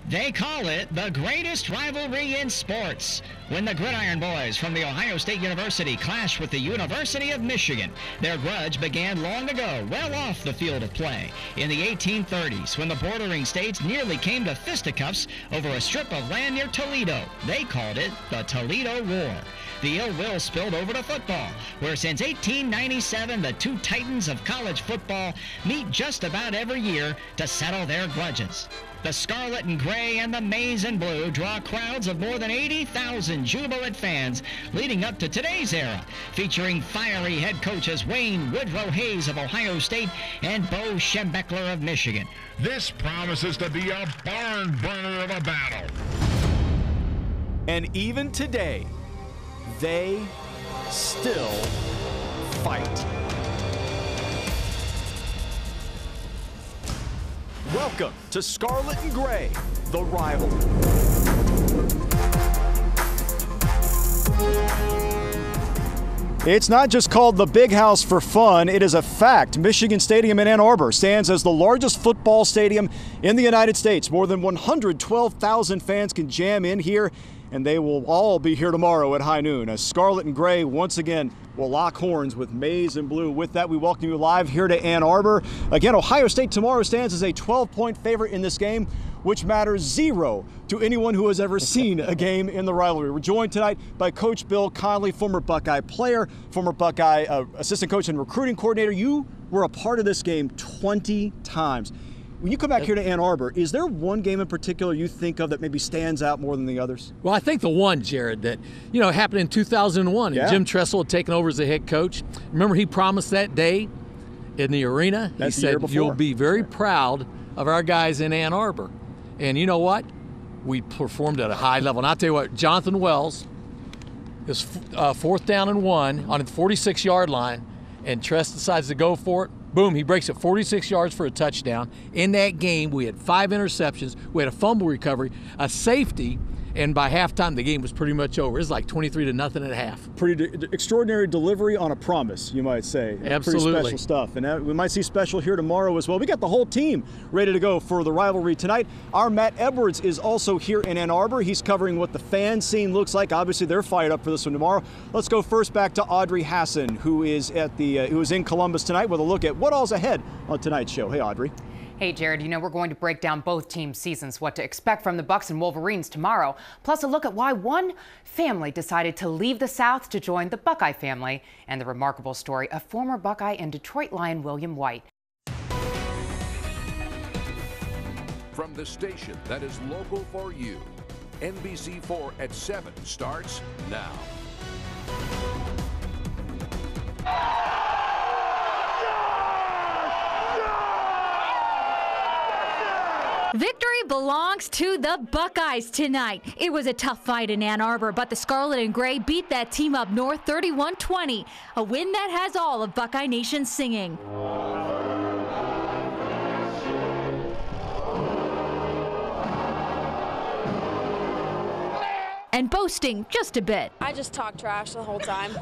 They call it the greatest rivalry in sports. When the Gridiron Boys from The Ohio State University clash with the University of Michigan, their grudge began long ago, well off the field of play. In the 1830s, when the bordering states nearly came to fisticuffs over a strip of land near Toledo, they called it the Toledo War. The ill will spilled over to football, where since 1897, the two titans of college football meet just about every year to settle their grudges. The Scarlet and Gray and the Maize and Blue draw crowds of more than 80,000 jubilant fans leading up to today's era, featuring fiery head coaches Wayne Woodrow Hayes of Ohio State and Bo Schembechler of Michigan. This promises to be a barn burner of a battle. And even today, they still fight. Welcome to Scarlet and Gray, the rivalry. It's not just called the Big House for fun, it is a fact. Michigan Stadium in Ann Arbor stands as the largest football stadium in the United States. More than 112,000 fans can jam in here, and they will all be here tomorrow at high noon as Scarlet and Gray once again will lock horns with Maize and Blue. With that, we welcome you live here to Ann Arbor. Again, Ohio State tomorrow stands as a 12-point favorite in this game, which matters zero to anyone who has ever seen a game in the rivalry. We're joined tonight by Coach Bill Connelly, former Buckeye player, former Buckeye assistant coach and recruiting coordinator. You were a part of this game 20 times. When you come back here to Ann Arbor, is there one game in particular you think of that maybe stands out more than the others? Well, I think the one, Jared, that happened in 2001. Yeah. And Jim Tressel had taken over as the head coach. Remember, he promised that day in the arena. That's he the year said, before. "You'll be very proud of our guys in Ann Arbor." And you know what? We performed at a high level. And I'll tell you what, Jonathan Wells is 4th down and 1 on the 46-yard line, and Tress decides to go for it. Boom, he breaks it 46 yards for a touchdown. In that game, we had 5 interceptions. We had a fumble recovery, a safety, and by halftime, the game was pretty much over. It was like 23-0 at half. Pretty extraordinary delivery on a promise, you might say. Absolutely. Pretty special stuff. And we might see special here tomorrow as well. We got the whole team ready to go for the rivalry tonight. Our Matt Edwards is also here in Ann Arbor. He's covering what the fan scene looks like. Obviously, they're fired up for this one tomorrow. Let's go first back to Audrey Hassan, who is in Columbus tonight with a look at what all's ahead on tonight's show. Hey, Audrey. Hey, Jared, we're going to break down both teams' seasons, what to expect from the Bucks and Wolverines tomorrow, plus a look at why one family decided to leave the South to join the Buckeye family, and the remarkable story of former Buckeye and Detroit Lion William White. From the station that is local for you, NBC4 at 7 starts now. Victory belongs to the Buckeyes tonight. It was a tough fight in Ann Arbor, but the Scarlet and Gray beat that team up north 31-20, a win that has all of Buckeye Nation singing. And boasting just a bit. I just talk trash the whole time.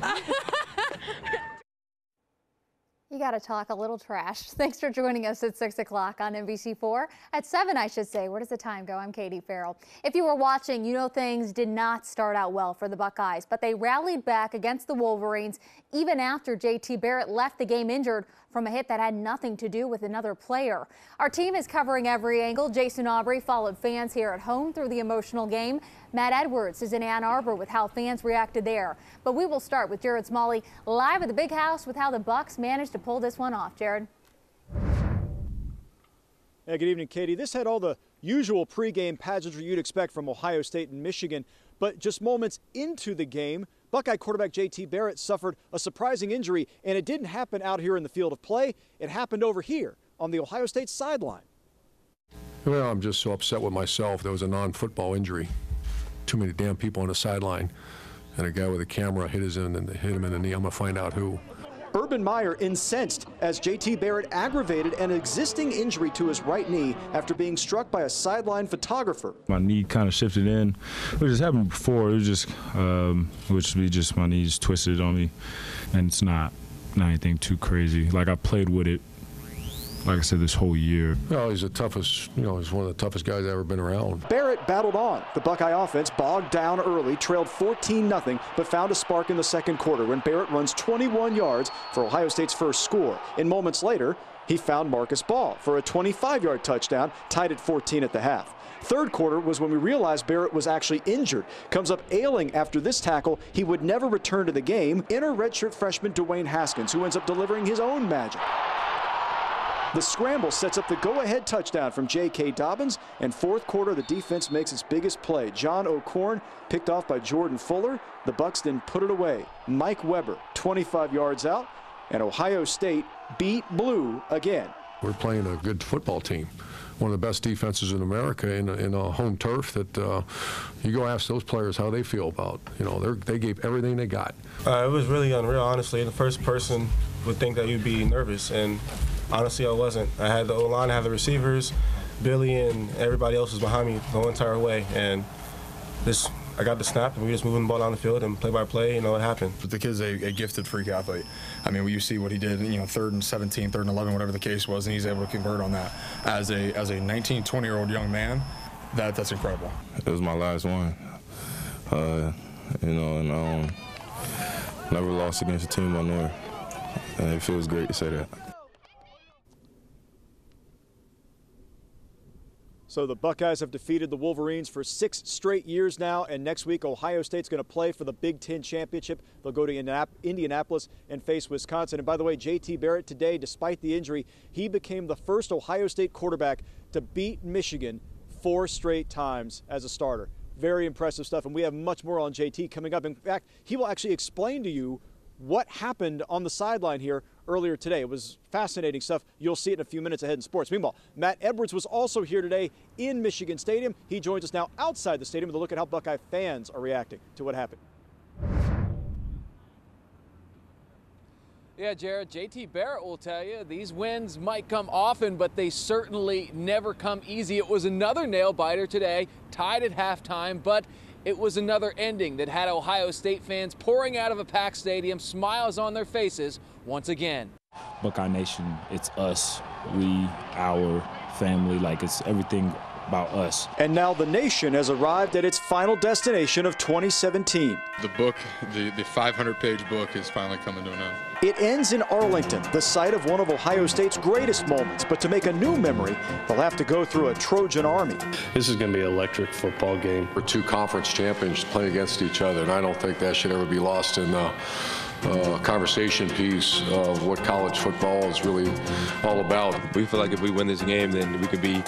You got to talk a little trash. Thanks for joining us at 6 o'clock on NBC4. At 7, I should say. Where does the time go? I'm Katie Farrell. If you were watching, you know things did not start out well for the Buckeyes, but they rallied back against the Wolverines even after JT Barrett left the game injured from a hit that had nothing to do with another player. Our team is covering every angle. Jason Aubrey followed fans here at home through the emotional game. Matt Edwards is in Ann Arbor with how fans reacted there. But we will start with Jared Smalley live at the Big House with how the Bucks managed to pull this one off. Jared. Hey, good evening, Katie. This had all the usual pregame pageantry you'd expect from Ohio State and Michigan, but just moments into the game, Buckeye quarterback JT Barrett suffered a surprising injury, and it didn't happen out here in the field of play. It happened over here on the Ohio State sideline. Well, I'm just so upset with myself. There was a non-football injury. Too many damn people on the sideline, and a guy with a camera hit him in the knee. I'm gonna find out who. Urban Meyer incensed as JT Barrett aggravated an existing injury to his right knee after being struck by a sideline photographer. My knee kind of shifted in, which has happened before. It was just, my knees twisted on me, and it's not anything too crazy. Like, I played with it like I said, this whole year. Well, he's the toughest, he's one of the toughest guys I've ever been around. Barrett battled on. The Buckeye offense bogged down early, trailed 14-0, but found a spark in the second quarter when Barrett runs 21 yards for Ohio State's first score. And moments later, he found Marcus Ball for a 25-yard touchdown, tied at 14 at the half. Third quarter was when we realized Barrett was actually injured. Comes up ailing after this tackle. He would never return to the game. Enter redshirt freshman Dwayne Haskins, who ends up delivering his own magic. The scramble sets up the go-ahead touchdown from J.K. Dobbins, and fourth quarter, the defense makes its biggest play. John O'Corn picked off by Jordan Fuller. The Bucks then put it away. Mike Weber, 25 yards out, and Ohio State beat blue again. We're playing a good football team, one of the best defenses in America in a home turf that you go ask those players how they feel about. They gave everything they got. It was really unreal, honestly. The first person would think that you'd be nervous, and honestly, I wasn't. I had the O-line, I had the receivers, Billy, and everybody else was behind me the whole entire way. And I got the snap, and we just moving the ball down the field and play by play, it happened. But the kid's a gifted freak athlete. I mean, you see what he did, 3rd and 17, 3rd and 11, whatever the case was, and he's able to convert on that. As a 19, 20-year-old young man, that's incredible. It was my last one, and never lost against a team I know. And it feels great to say that. So the Buckeyes have defeated the Wolverines for 6 straight years now, and next week Ohio State's going to play for the Big Ten Championship. They'll go to Indianapolis and face Wisconsin. And by the way, J.T. Barrett today, despite the injury, he became the first Ohio State quarterback to beat Michigan 4 straight times as a starter. Very impressive stuff, and we have much more on J.T. coming up. In fact, he will actually explain to you what happened on the sideline here earlier today. It was fascinating stuff. You'll see it in a few minutes ahead in sports. Meanwhile, Matt Edwards was also here today in Michigan Stadium. He joins us now outside the stadium to look at how Buckeye fans are reacting to what happened. Yeah, Jared, J.T. Barrett will tell you these wins might come often, but they certainly never come easy. It was another nail-biter today, tied at halftime, but it was another ending that had Ohio State fans pouring out of a packed stadium, smiles on their faces once again. Buckeye Nation, it's us, we, our family, it's everything about us. And now the nation has arrived at its final destination of 2017. The book, the 500-page book is finally coming to an end. It ends in Arlington, the site of one of Ohio State's greatest moments. But to make a new memory, they'll have to go through a Trojan army. This is going to be an electric football game. We're 2 conference champions playing against each other, and I don't think that should ever be lost in the conversation piece of what college football is really all about. We feel like if we win this game, then we could be,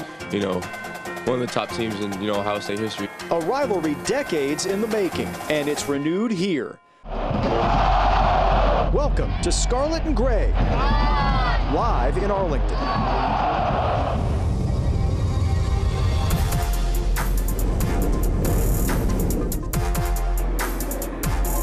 one of the top teams in, Ohio State history. A rivalry decades in the making, and it's renewed here. Welcome to Scarlet and Gray, live in Arlington.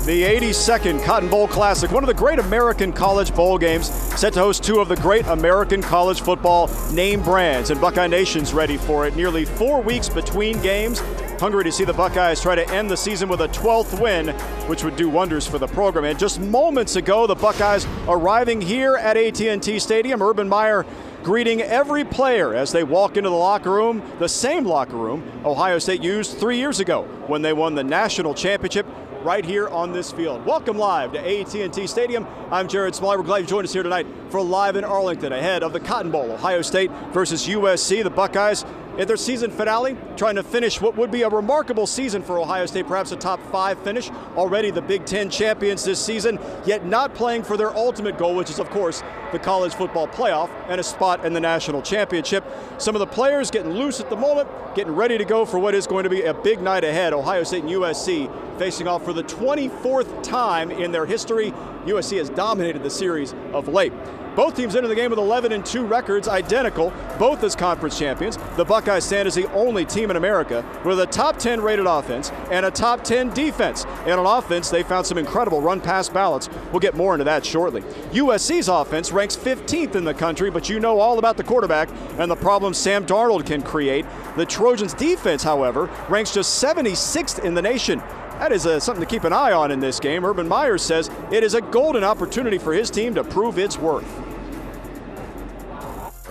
The 82nd Cotton Bowl Classic, one of the great American college bowl games, set to host 2 of the great American college football name brands, and Buckeye Nation's ready for it. Nearly 4 weeks between games. Hungry to see the Buckeyes try to end the season with a 12th win, which would do wonders for the program. And just moments ago, the Buckeyes arriving here at AT&T Stadium. Urban Meyer greeting every player as they walk into the locker room, the same locker room Ohio State used 3 years ago when they won the national championship right here on this field. Welcome live to AT&T Stadium. I'm Jared Smalley. We're glad you joined us here tonight for Live in Arlington ahead of the Cotton Bowl. Ohio State versus USC. The Buckeyes in their season finale, trying to finish what would be a remarkable season for Ohio State, perhaps a top 5 finish. Already the Big Ten champions this season, yet not playing for their ultimate goal, which is, of course, the college football playoff and a spot in the national championship. Some of the players getting loose at the moment, getting ready to go for what is going to be a big night ahead. Ohio State and USC facing off for the 24th time in their history. USC has dominated the series of late. Both teams enter the game with 11-2 records, identical, both as conference champions. The Buckeyes stand as the only team in America with a top 10 rated offense and a top 10 defense. And on offense, they found some incredible run-pass balance. We'll get more into that shortly. USC's offense ranks 15th in the country, but you know all about the quarterback and the problems Sam Darnold can create. The Trojans' defense, however, ranks just 76th in the nation. That is something to keep an eye on in this game. Urban Meyer says it is a golden opportunity for his team to prove its worth.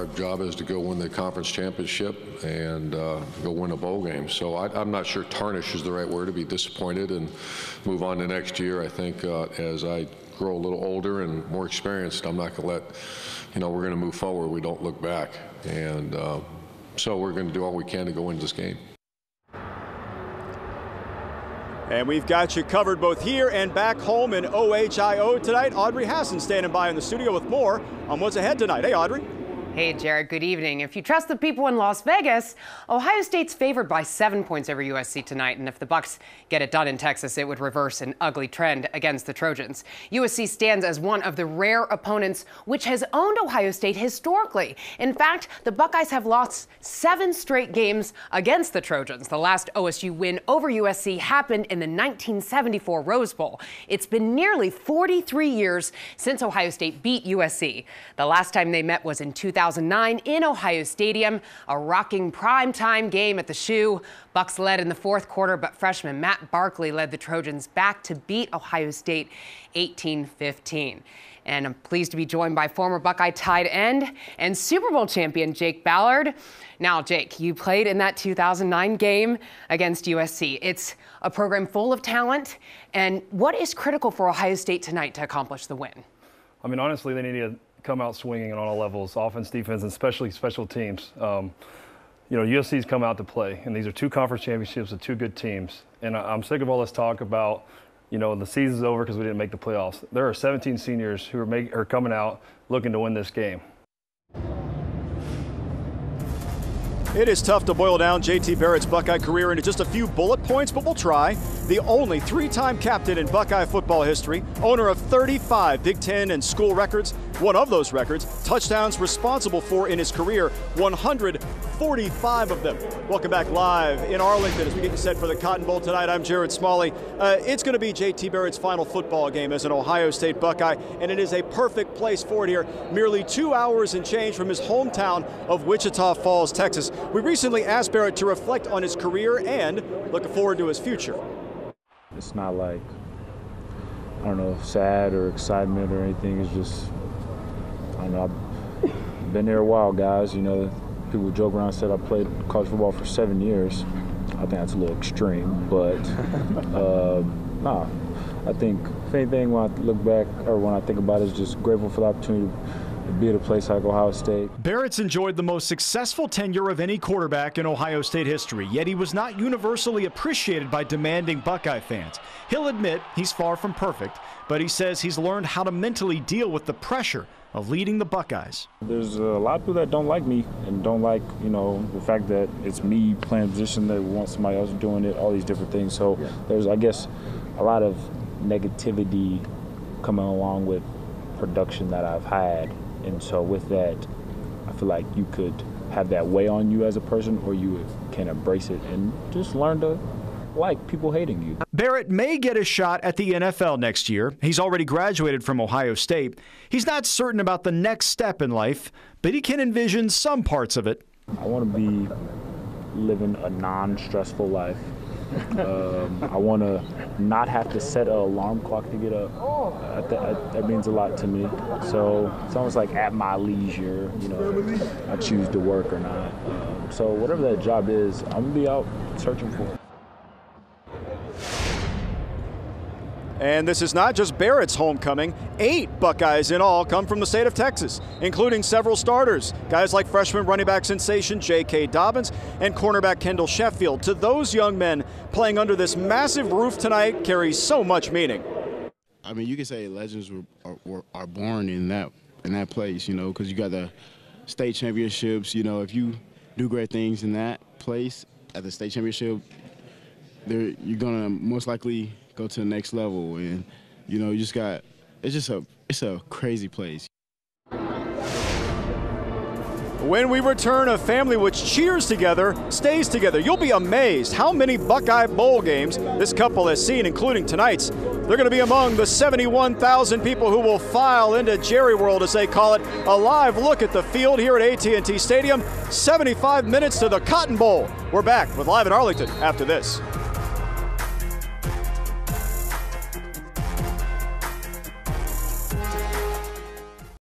Our job is to go win the conference championship and go win a bowl game. So I'm not sure tarnish is the right word, to be disappointed and move on to next year. I think as I grow a little older and more experienced, I'm not going to let, we're going to move forward. We don't look back. And so we're going to do all we can to go into this game. And we've got you covered both here and back home in OHIO tonight. Audrey Hassan standing by in the studio with more on what's ahead tonight. Hey, Audrey. Hey, Jared, good evening. If you trust the people in Las Vegas, Ohio State's favored by 7 points over USC tonight, and if the Bucs get it done in Texas, it would reverse an ugly trend against the Trojans. USC stands as one of the rare opponents which has owned Ohio State historically. In fact, the Buckeyes have lost 7 straight games against the Trojans. The last OSU win over USC happened in the 1974 Rose Bowl. It's been nearly 43 years since Ohio State beat USC. The last time they met was in 2009 in Ohio Stadium, a rocking primetime game at the Shoe. Bucs led in the fourth quarter, but freshman Matt Barkley led the Trojans back to beat Ohio State 18-15. And I'm pleased to be joined by former Buckeye tight end and Super Bowl champion Jake Ballard. Now, Jake, you played in that 2009 game against USC. It's a program full of talent. And what is critical for Ohio State tonight to accomplish the win? I mean, honestly, they need to come out swinging on all levels, offense, defense, and especially special teams. USC's come out to play, and these are 2 conference championships with 2 good teams. And I'm sick of all this talk about, the season's over because we didn't make the playoffs. There are 17 seniors who are coming out looking to win this game. It is tough to boil down J.T. Barrett's Buckeye career into just a few bullet points, but we'll try. The only 3-time captain in Buckeye football history, owner of 35 Big Ten and school records, one of those records, touchdowns responsible for in his career, 145 of them. Welcome back live in Arlington as we get you set for the Cotton Bowl tonight. I'm Jared Smalley. It's going to be J.T. Barrett's final football game as an Ohio State Buckeye, and it is a perfect place for it here, merely 2 hours and change from his hometown of Wichita Falls, Texas. We recently asked Barrett to reflect on his career and looking forward to his future. It's not like, I don't know, sad or excitement or anything. It's just, I don't know, I've been there a while, guys. People joke around and said I played college football for 7 years. I think that's a little extreme, but nah. I think, if anything, when I look back or when I think about it, is just grateful for the opportunity to be at a place like Ohio State. Barrett's enjoyed the most successful tenure of any quarterback in Ohio State history, yet he was not universally appreciated by demanding Buckeye fans. He'll admit he's far from perfect, but he says he's learned how to mentally deal with the pressure of leading the Buckeyes. There's a lot of people that don't like me and don't like, the fact that it's me playing a position that want somebody else doing it, all these different things. So there's, I guess, a lot of negativity coming along with production that I've had. And so with that, I feel like you could have that weigh on you as a person, or you can embrace it and just learn to like people hating you. Barrett may get a shot at the NFL next year. He's already graduated from Ohio State. He's not certain about the next step in life, but he can envision some parts of it. I want to be living a non-stressful life. I want to not have to set an alarm clock to get up. That means a lot to me. So it's almost like at my leisure, I choose to work or not. So whatever that job is, I'm going to be out searching for it. And this is not just Barrett's homecoming. 8 Buckeyes in all come from the state of Texas, including several starters. Guys like freshman running back sensation J.K. Dobbins and cornerback Kendall Sheffield. To those young men, playing under this massive roof tonight carries so much meaning. I mean, you can say legends are born in that place, because you got the state championships. If you do great things in that place at the state championship, you're gonna most likely go to the next level, and it's a crazy place. When we return, a family which cheers together stays together. You'll be amazed how many Buckeye Bowl games this couple has seen, including tonight's. They're going to be among the 71,000 people who will file into Jerry World, as they call it. A live look at the field here at AT&T Stadium. 75 minutes to the Cotton Bowl. We're back with Live in Arlington after this.